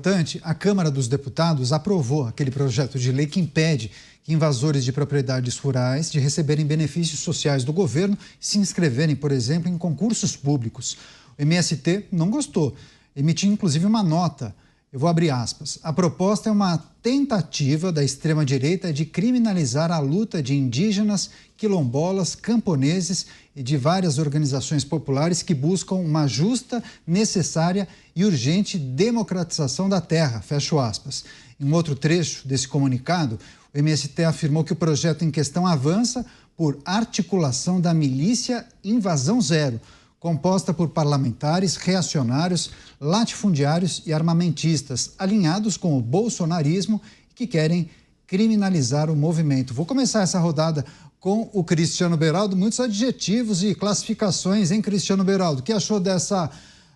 importante, a Câmara dos Deputados aprovou aquele projeto de lei que impede que invasores de propriedades rurais de receberem benefícios sociais do governo e se inscreverem, por exemplo, em concursos públicos. O MST não gostou, emitiu inclusive uma nota. Eu vou abrir aspas. A proposta é uma tentativa da extrema-direita de criminalizar a luta de indígenas, quilombolas, camponeses e de várias organizações populares que buscam uma justa, necessária e urgente democratização da terra. Fecho aspas. Em um outro trecho desse comunicado, o MST afirmou que o projeto em questão avança por articulação da milícia Invasão Zero, composta por parlamentares, reacionários, latifundiários e armamentistas, alinhados com o bolsonarismo e que querem criminalizar o movimento. Vou começar essa rodada com o Cristiano Beraldo. Muitos adjetivos e classificações, hein, Cristiano Beraldo? O que achou dessa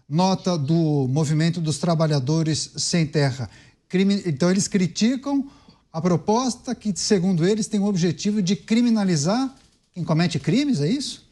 nota do Movimento dos Trabalhadores Sem Terra? Então, eles criticam a proposta que, segundo eles, tem o objetivo de criminalizar quem comete crimes, é isso?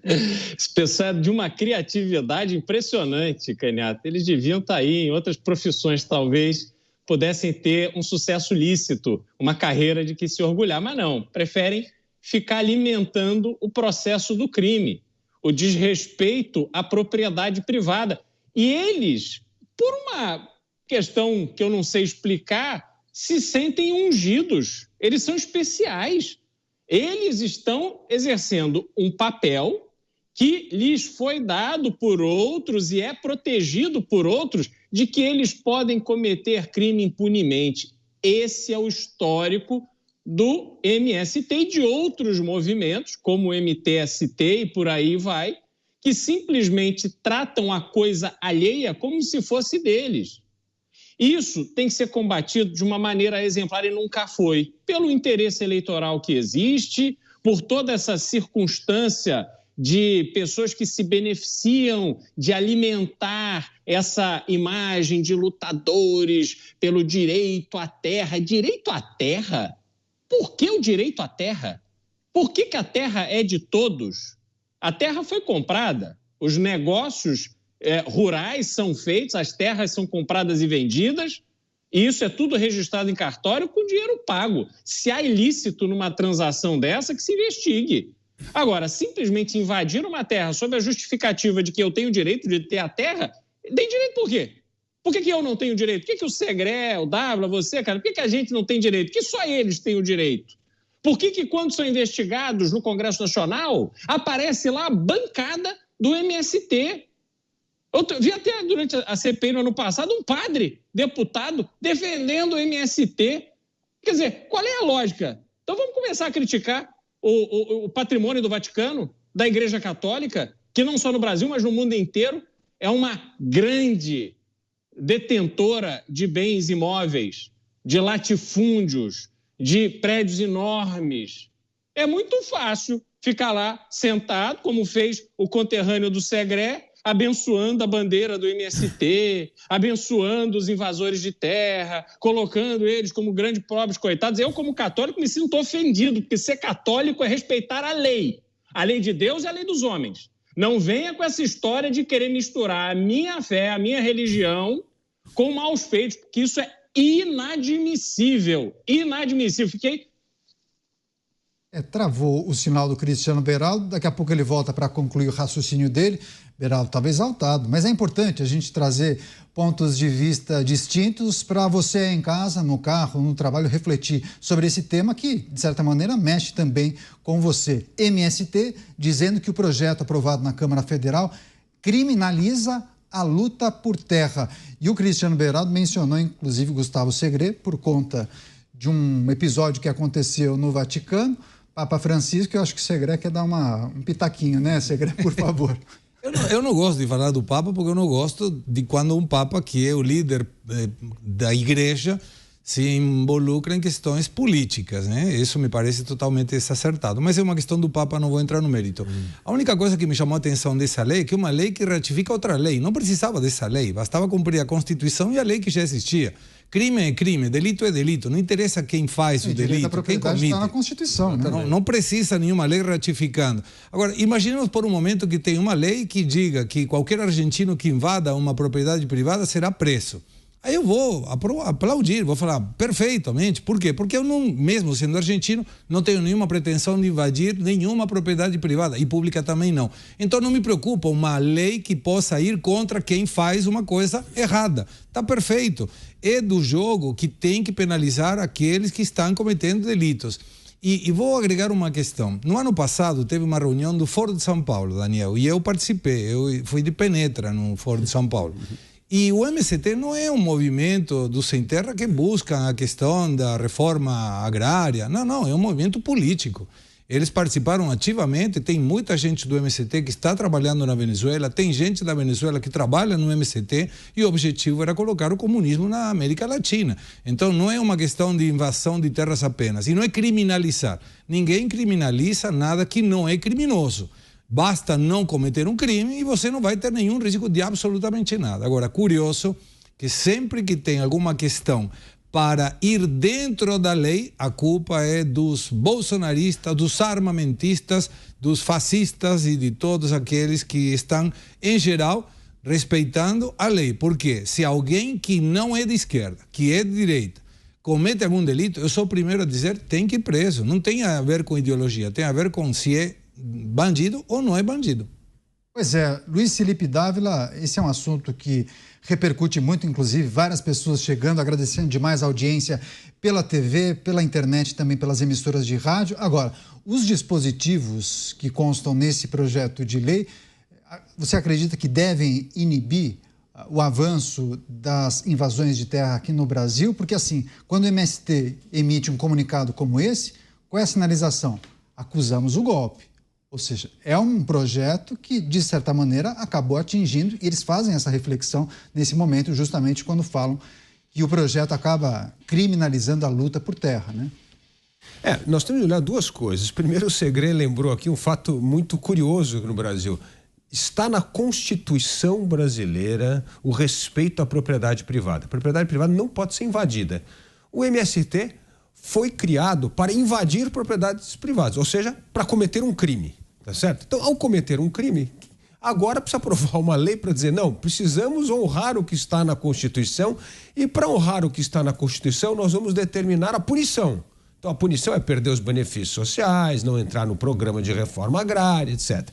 Esse pessoal é de uma criatividade impressionante, Canhata. Eles deviam estar aí em outras profissões, talvez pudessem ter um sucesso lícito, uma carreira de que se orgulhar, mas não, preferem ficar alimentando o processo do crime, o desrespeito à propriedade privada. E eles, por uma questão que eu não sei explicar, se sentem ungidos, eles são especiais. Eles estão exercendo um papel que lhes foi dado por outros e é protegido por outros de que eles podem cometer crime impunemente. Esse é o histórico do MST e de outros movimentos, como o MTST e por aí vai, que simplesmente tratam a coisa alheia como se fosse deles. Isso tem que ser combatido de uma maneira exemplar e nunca foi, pelo interesse eleitoral que existe, por toda essa circunstância de pessoas que se beneficiam de alimentar essa imagem de lutadores pelo direito à terra. Direito à terra? Por que o direito à terra? Por que a terra é de todos? A terra foi comprada, os negócios rurais são feitos, as terras são compradas e vendidas, e isso é tudo registrado em cartório com dinheiro pago. Se há ilícito numa transação dessa, que se investigue. Agora, simplesmente invadir uma terra sob a justificativa de que eu tenho direito de ter a terra, tem direito por quê? Por que eu não tenho direito? Por que o Segré, o Dávila, você, cara, por que a gente não tem direito? Que só eles têm o direito? Por que quando são investigados no Congresso Nacional, aparece lá a bancada do MST? Eu vi até durante a CPI no ano passado um padre, deputado, defendendo o MST. Quer dizer, qual é a lógica? Então vamos começar a criticar o patrimônio do Vaticano, da Igreja Católica, que não só no Brasil, mas no mundo inteiro, é uma grande detentora de bens imóveis, de latifúndios, de prédios enormes. É muito fácil ficar lá sentado, como fez o conterrâneo do Segré, abençoando a bandeira do MST, abençoando os invasores de terra, colocando eles como grandes pobres coitados. Eu, como católico, me sinto ofendido, porque ser católico é respeitar a lei de Deus e a lei dos homens. Não venha com essa história de querer misturar a minha fé, a minha religião, com maus feitos, porque isso é inadmissível. Inadmissível. Travou o sinal do Cristiano Beraldo, daqui a pouco ele volta para concluir o raciocínio dele. Beraldo estava exaltado, mas é importante a gente trazer pontos de vista distintos para você em casa, no carro, no trabalho, refletir sobre esse tema que, de certa maneira, mexe também com você. MST dizendo que o projeto aprovado na Câmara Federal criminaliza a luta por terra. E o Cristiano Beraldo mencionou, inclusive, Gustavo Segré, por conta de um episódio que aconteceu no Vaticano. Papa Francisco, eu acho que o Segré quer dar um pitaquinho, né, Segré, por favor. Eu não gosto de falar do Papa porque eu não gosto de quando um Papa, que é o líder da igreja, se involucra em questões políticas, né? Isso me parece totalmente desacertado. Mas é uma questão do Papa, não vou entrar no mérito. A única coisa que me chamou a atenção dessa lei é que é uma lei que ratifica outra lei. Não precisava dessa lei, bastava cumprir a Constituição e a lei que já existia. Crime é crime, delito é delito. Não interessa quem faz o delito, quem comete. Está na Constituição, né? Não precisa nenhuma lei ratificando. Agora, imaginemos por um momento que tem uma lei que diga que qualquer argentino que invada uma propriedade privada será preso. Aí eu vou aplaudir, vou falar perfeitamente. Por quê? Porque eu não, mesmo sendo argentino, não tenho nenhuma pretensão de invadir nenhuma propriedade privada e pública também não. Então não me preocupa uma lei que possa ir contra quem faz uma coisa errada. Tá perfeito. É do jogo que tem que penalizar aqueles que estão cometendo delitos. E vou agregar uma questão. No ano passado teve uma reunião do Foro de São Paulo, Daniel, e eu participei. Eu fui de penetra no Foro de São Paulo. E o MST não é um movimento do Sem Terra que busca a questão da reforma agrária. Não, é um movimento político. Eles participaram ativamente, tem muita gente do MST que está trabalhando na Venezuela, tem gente da Venezuela que trabalha no MST e o objetivo era colocar o comunismo na América Latina. Então não é uma questão de invasão de terras apenas, e não é criminalizar. Ninguém criminaliza nada que não é criminoso. Basta não cometer um crime e você não vai ter nenhum risco de absolutamente nada. Agora, curioso que sempre que tem alguma questão para ir dentro da lei, a culpa é dos bolsonaristas, dos armamentistas, dos fascistas e de todos aqueles que estão, em geral, respeitando a lei. Porque se alguém que não é de esquerda, que é de direita, comete algum delito, eu sou o primeiro a dizer tem que ir preso. Não tem a ver com ideologia, tem a ver com se é bandido ou não é bandido. Pois é, Luiz Felipe Dávila, esse é um assunto que repercute muito, inclusive várias pessoas chegando, agradecendo demais a audiência pela TV, pela internet, também pelas emissoras de rádio. Agora, os dispositivos que constam nesse projeto de lei, você acredita que devem inibir o avanço das invasões de terra aqui no Brasil? Porque assim, quando o MST emite um comunicado como esse, qual é a sinalização? Acusamos o golpe. Ou seja, é um projeto que, de certa maneira, acabou atingindo, e eles fazem essa reflexão nesse momento, justamente quando falam que o projeto acaba criminalizando a luta por terra, né? Nós temos que olhar duas coisas. Primeiro, o Segré lembrou aqui um fato muito curioso no Brasil. Está na Constituição brasileira o respeito à propriedade privada. A propriedade privada não pode ser invadida. O MST foi criado para invadir propriedades privadas, ou seja, para cometer um crime, tá certo? Então, ao cometer um crime, agora precisa aprovar uma lei para dizer, não, precisamos honrar o que está na Constituição, e para honrar o que está na Constituição, nós vamos determinar a punição. Então, a punição é perder os benefícios sociais, não entrar no programa de reforma agrária, etc.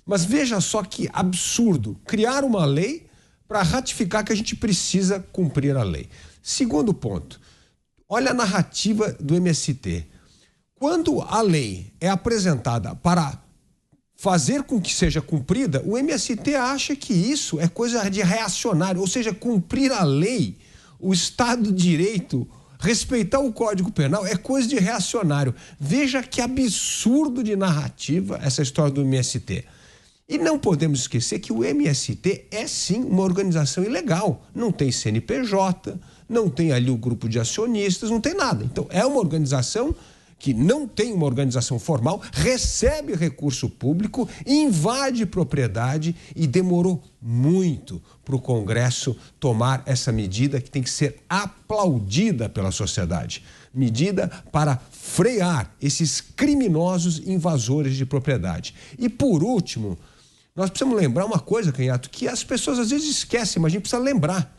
Mas veja só que absurdo, criar uma lei para ratificar que a gente precisa cumprir a lei. Segundo ponto, olha a narrativa do MST. Quando a lei é apresentada para fazer com que seja cumprida, o MST acha que isso é coisa de reacionário, ou seja, cumprir a lei, o Estado de Direito, respeitar o Código Penal é coisa de reacionário. Veja que absurdo de narrativa essa história do MST. E não podemos esquecer que o MST é sim uma organização ilegal, não tem CNPJ, não tem ali o grupo de acionistas, não tem nada. Então, é uma organização que não tem uma organização formal, recebe recurso público, invade propriedade e demorou muito para o Congresso tomar essa medida que tem que ser aplaudida pela sociedade. Medida para frear esses criminosos invasores de propriedade. E, por último, nós precisamos lembrar uma coisa, Canhato, que as pessoas às vezes esquecem, mas a gente precisa lembrar.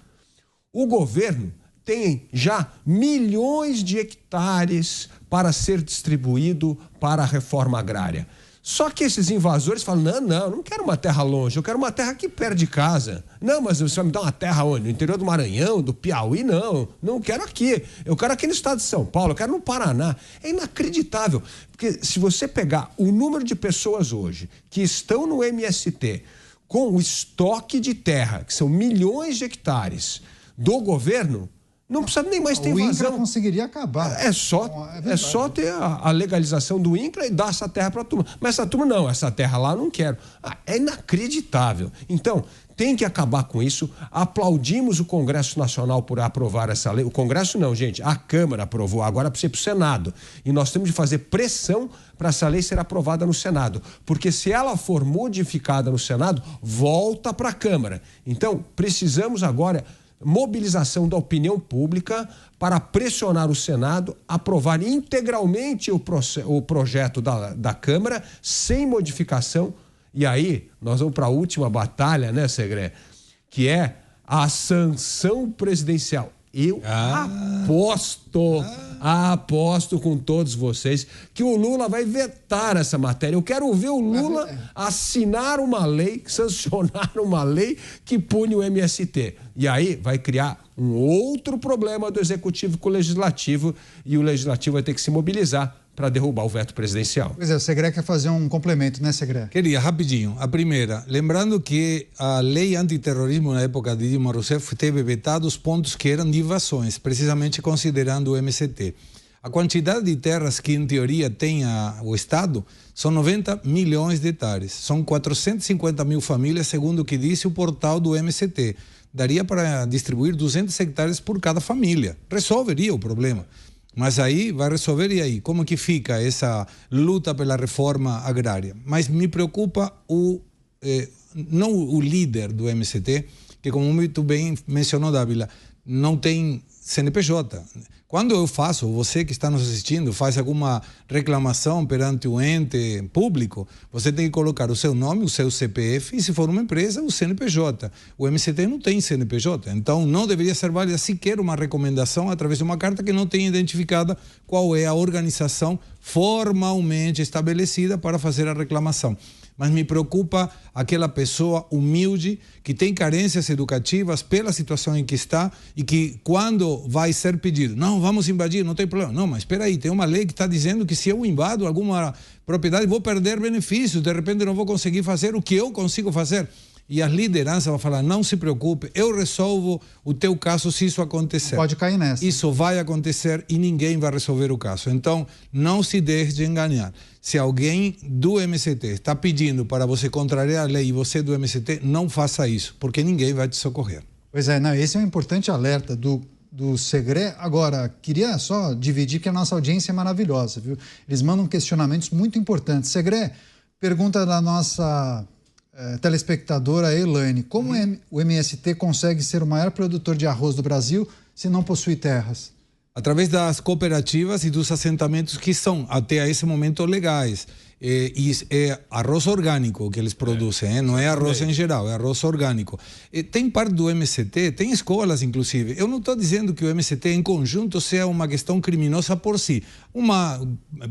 O governo tem já milhões de hectares para ser distribuído para a reforma agrária. Só que esses invasores falam, não quero uma terra longe, eu quero uma terra aqui perto de casa. Não, mas você vai me dar uma terra onde? No interior do Maranhão, do Piauí? Não quero aqui. Eu quero aqui no estado de São Paulo, eu quero no Paraná. É inacreditável, porque se você pegar o número de pessoas hoje que estão no MST com o estoque de terra, que são milhões de hectares do governo, não precisa nem mais ter invasão. O INCRA conseguiria acabar. É só ter a legalização do INCRA e dar essa terra para a turma. Mas essa turma não, essa terra lá eu não quero. É inacreditável. Então, tem que acabar com isso. Aplaudimos o Congresso Nacional por aprovar essa lei. O Congresso não, gente, a Câmara aprovou, agora precisa ir para o Senado. E nós temos de fazer pressão para essa lei ser aprovada no Senado. Porque se ela for modificada no Senado, volta para a Câmara. Então, precisamos agora mobilização da opinião pública para pressionar o Senado a aprovar integralmente o projeto da Câmara, sem modificação. E aí, nós vamos para a última batalha, né, Segré? Que é a sanção presidencial. Eu aposto com todos vocês que o Lula vai vetar essa matéria. Eu quero ver o Lula assinar uma lei, sancionar uma lei que pune o MST. E aí vai criar um outro problema do Executivo com o Legislativo, e o Legislativo vai ter que se mobilizar para derrubar o veto presidencial. Pois é, o Segré quer fazer um complemento, né, Segré? Queria, rapidinho. A primeira, lembrando que a lei antiterrorismo na época de Dilma Rousseff teve vetado os pontos que eram de invasões, precisamente considerando o MST. A quantidade de terras que, em teoria, tem o Estado são 90 milhões de hectares. São 450 mil famílias, segundo o que disse o portal do MST. Daria para distribuir 200 hectares por cada família. Resolveria o problema. Mas aí vai resolver, e aí? Como que fica essa luta pela reforma agrária? Mas me preocupa não o líder do MST, que, como muito bem mencionou Dávila, não tem CNPJ. Quando eu faço, você que está nos assistindo, faz alguma reclamação perante o ente público, você tem que colocar o seu nome, o seu CPF, e se for uma empresa, o CNPJ. O MST não tem CNPJ, então não deveria ser válida sequer uma recomendação através de uma carta que não tenha identificada qual é a organização formalmente estabelecida para fazer a reclamação. Mas me preocupa aquela pessoa humilde que tem carências educativas pela situação em que está e que, quando vai ser pedido, não, vamos invadir, não tem problema. Não, mas espera aí, tem uma lei que está dizendo que se eu invado alguma propriedade vou perder benefícios, de repente não vou conseguir fazer o que eu consigo fazer. E as lideranças vão falar, não se preocupe, eu resolvo o teu caso se isso acontecer. Pode cair nessa. Isso vai acontecer e ninguém vai resolver o caso. Então, não se deixe de enganar. Se alguém do MST está pedindo para você contrariar a lei e você do MST, não faça isso, porque ninguém vai te socorrer. Pois é, não, esse é um importante alerta do Segré. Agora, queria só dividir que a nossa audiência é maravilhosa, viu? Eles mandam questionamentos muito importantes. Segré, pergunta da nossa telespectadora Elaine, como o MST consegue ser o maior produtor de arroz do Brasil se não possui terras? Através das cooperativas e dos assentamentos que são, até esse momento, legais. É arroz orgânico que eles produzem, não é arroz em geral, é arroz orgânico. Tem parte do MST, tem escolas inclusive. Eu não estou dizendo que o MST em conjunto seja uma questão criminosa por si. Uma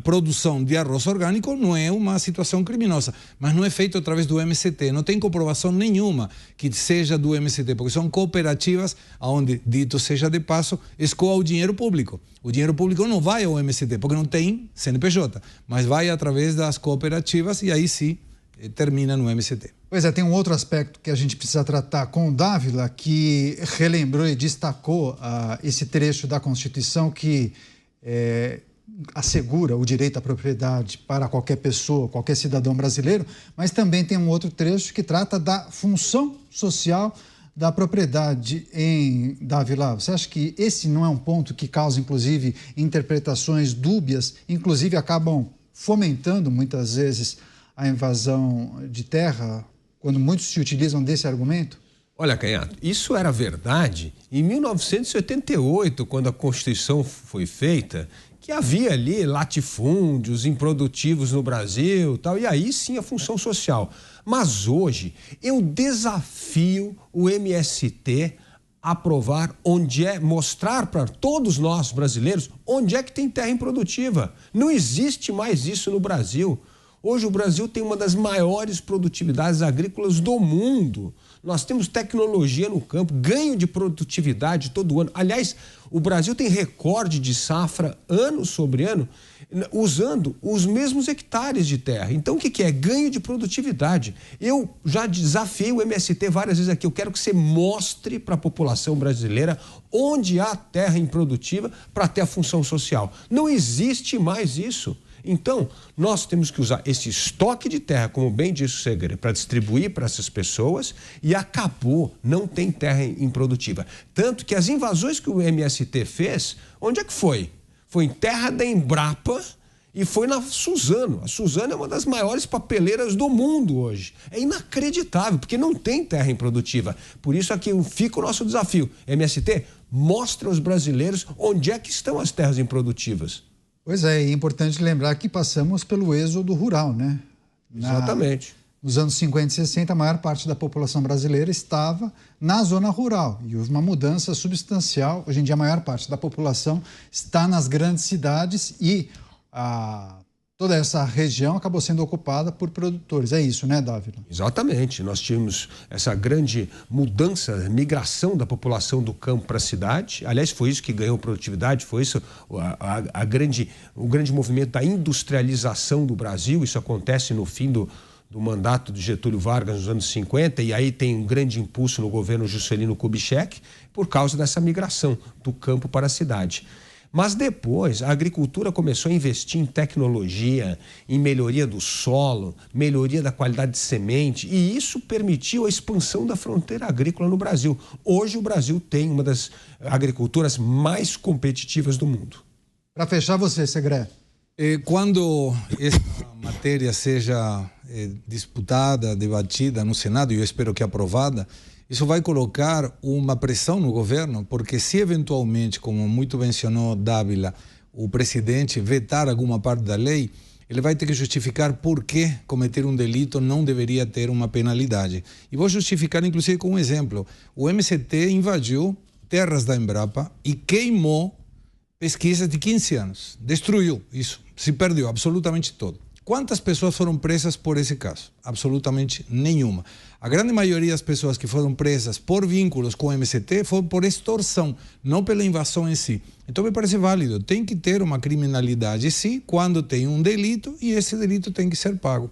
produção de arroz orgânico não é uma situação criminosa, mas não é feito através do MST. Não tem comprovação nenhuma que seja do MST, porque são cooperativas onde, dito seja de passo, escoa o dinheiro público. O dinheiro público não vai ao MST, porque não tem CNPJ, mas vai através das cooperativas e aí sim termina no MST. Pois é, tem um outro aspecto que a gente precisa tratar com o Dávila, que relembrou e destacou esse trecho da Constituição que assegura o direito à propriedade para qualquer pessoa, qualquer cidadão brasileiro, mas também tem um outro trecho que trata da função social da propriedade em Dávila. Você acha que esse não é um ponto que causa, inclusive, interpretações dúbias, inclusive acabam fomentando, muitas vezes, a invasão de terra, quando muitos se utilizam desse argumento? Olha, Canhato, isso era verdade em 1988, quando a Constituição foi feita, que havia ali latifúndios improdutivos no Brasil, tal, e aí sim a função social. Mas hoje eu desafio o MST a provar mostrar para todos nós brasileiros onde é que tem terra improdutiva. Não existe mais isso no Brasil. Hoje o Brasil tem uma das maiores produtividades agrícolas do mundo. Nós temos tecnologia no campo, ganho de produtividade todo ano. Aliás, o Brasil tem recorde de safra ano sobre ano, usando os mesmos hectares de terra. Então, o que é? Ganho de produtividade. Eu já desafiei o MST várias vezes aqui. Eu quero que você mostre para a população brasileira onde há terra improdutiva para ter a função social. Não existe mais isso. Então, nós temos que usar esse estoque de terra, como bem disse o Segré, para distribuir para essas pessoas e acabou, não tem terra improdutiva. Tanto que as invasões que o MST fez, onde é que foi? Foi em terra da Embrapa E foi na Suzano. A Suzano é uma das maiores papeleiras do mundo hoje. É inacreditável, porque não tem terra improdutiva. Por isso aqui fica o nosso desafio. MST, mostra aos brasileiros onde é que estão as terras improdutivas. Pois é, e é importante lembrar que passamos pelo êxodo rural, né? Exatamente. Nos anos 50 e 60, a maior parte da população brasileira estava na zona rural e houve uma mudança substancial. Hoje em dia, a maior parte da população está nas grandes cidades e toda essa região acabou sendo ocupada por produtores. É isso, né, Dávila? Exatamente. Nós tínhamos essa grande mudança, migração da população do campo para a cidade. Aliás, foi isso que ganhou produtividade, foi isso o grande movimento da industrialização do Brasil. Isso acontece no fim do mandato de Getúlio Vargas nos anos 50, e aí tem um grande impulso no governo Juscelino Kubitschek por causa dessa migração do campo para a cidade. Mas depois a agricultura começou a investir em tecnologia, em melhoria do solo, melhoria da qualidade de semente, e isso permitiu a expansão da fronteira agrícola no Brasil. Hoje o Brasil tem uma das agriculturas mais competitivas do mundo. Para fechar você, Segré. Quando essa matéria seja disputada, debatida no Senado, e eu espero que aprovada, isso vai colocar uma pressão no governo, porque se eventualmente, como muito mencionou Dávila, o presidente vetar alguma parte da lei, ele vai ter que justificar por que cometer um delito não deveria ter uma penalidade. E vou justificar, inclusive, com um exemplo. O MST invadiu terras da Embrapa e queimou pesquisas de 15 anos. Destruiu isso. Se perdeu absolutamente todo. Quantas pessoas foram presas por esse caso? Absolutamente nenhuma. A grande maioria das pessoas que foram presas por vínculos com o MST foram por extorsão, não pela invasão em si. Então me parece válido. Tem que ter uma criminalidade, sim, quando tem um delito, e esse delito tem que ser pago.